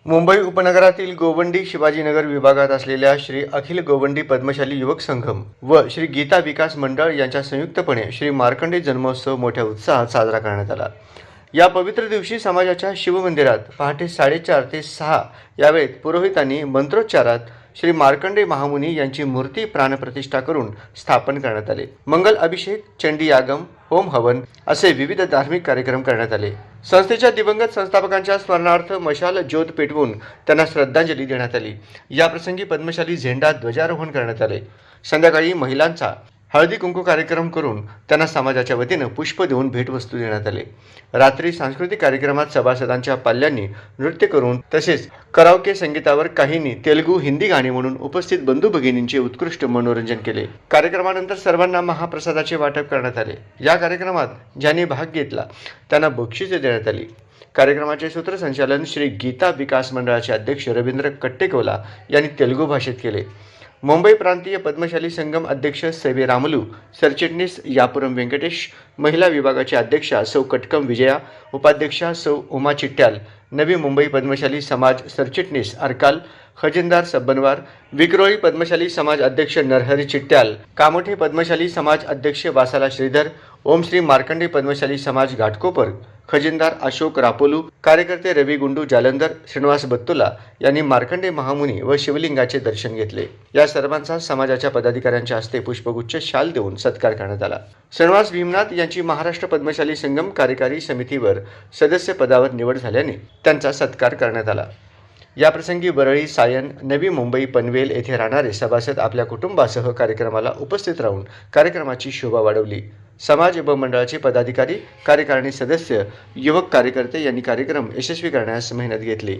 मुंबई उपनगरातील गोवंडी शिवाजीनगर विभागात असलेल्या श्री अखिल गोवंडी पद्मशाली युवक संघम व श्री गीता विकास मंडळ यांच्या संयुक्तपणे श्री मार्कंडे जन्मोत्सव मोठ्या उत्साहात साजरा करण्यात आला। या पवित्र दिवशी समाजाच्या शिवमंदिरात पहाटे 4:30 ते 6 या वेळेत पुरोहितांनी मंत्रोच्चारात श्री मार्कंडे महामुनी यांची मूर्ती प्राणप्रतिष्ठा करून स्थापन करण्यात आले। मंगल अभिषेक, चंडी यागम, होम हवन असे विविध धार्मिक कार्यक्रम करण्यात आले। संस्थेच्या दिवंगत संस्थापकांच्या स्मरणार्थ मशाल ज्योत पेटवून त्यांना श्रद्धांजली देण्यात आली। या प्रसंगी पद्मशाली झेंडा ध्वजारोहण करण्यात आले। संध्याकाळी महिलांचा हळदी कुंकू कार्यक्रम करून त्यांना समाजाच्या वतीने पुष्प देऊन भेटवस्तू देण्यात आले। रात्री सांस्कृतिक कार्यक्रमात सभासदांच्या पाल्यांनी नृत्य करून तसेच कराओके संगीतावर काहींनी तेलुगू हिंदी गाणी म्हणून उपस्थित बंधू भगिनींचे उत्कृष्ट मनोरंजन केले। कार्यक्रमानंतर सर्वांना महाप्रसादाचे वाटप करण्यात आले। या कार्यक्रमात ज्यांनी भाग घेतला त्यांना बक्षिसे देण्यात आली। कार्यक्रमाचे सूत्रसंचालन श्री गीता विकास मंडळाचे अध्यक्ष रवींद्र कट्टेकोला यांनी तेलुगू भाषेत केले। मुंबई प्रांतीय पद्मशाली संगम अध्यक्ष सवे रामलू, सरचिटणीस यापुरम व्यंकटेश, महिला विभागाच्या अध्यक्षा सौ कटकम विजया, उपाध्यक्षा सौ उमा चिट्ट्याल, नवी मुंबई पद्मशाली समाज सरचिटणीस अरकाल, खजिनदार सब्बनवार, विक्रोळी पद्मशाली समाज अध्यक्ष नरहरी चिट्ट्याल, कामोठे पद्मशाली समाज अध्यक्ष वासाला श्रीधर, ओम श्री मार्कंडे पद्मशाली समाज घाटकोपर, खजिनदार अशोक रापोलू, कार्यकर्ते रवी गुंडू जालंधर, श्रीनिवास बत्तुला यांनी मार्कंडे महामुनी व शिवलिंगाचे दर्शन घेतले। या सर्वांचा समाजाच्या पदाधिकाऱ्यांच्या हस्ते पुष्पगुच्छ शाल देऊन सत्कार करण्यात आला। श्रीनिवास भीमनाथ यांची महाराष्ट्र पद्मशाली संगम कार्यकारी समितीवर सदस्य पदावर निवड झाल्याने त्यांचा सत्कार करण्यात आला। या प्रसंगी वरळी, सायन, नवी मुंबई, पनवेल येथे राहणारे सभासद आपल्या कुटुंबासह कार्यक्रमाला उपस्थित राहून कार्यक्रमाची शोभा वाढवली। समाज व मंडळाचे पदाधिकारी, कार्यकारिणी सदस्य, युवक कार्यकर्ते यांनी कार्यक्रम यशस्वी करण्यास मेहनत घेतली।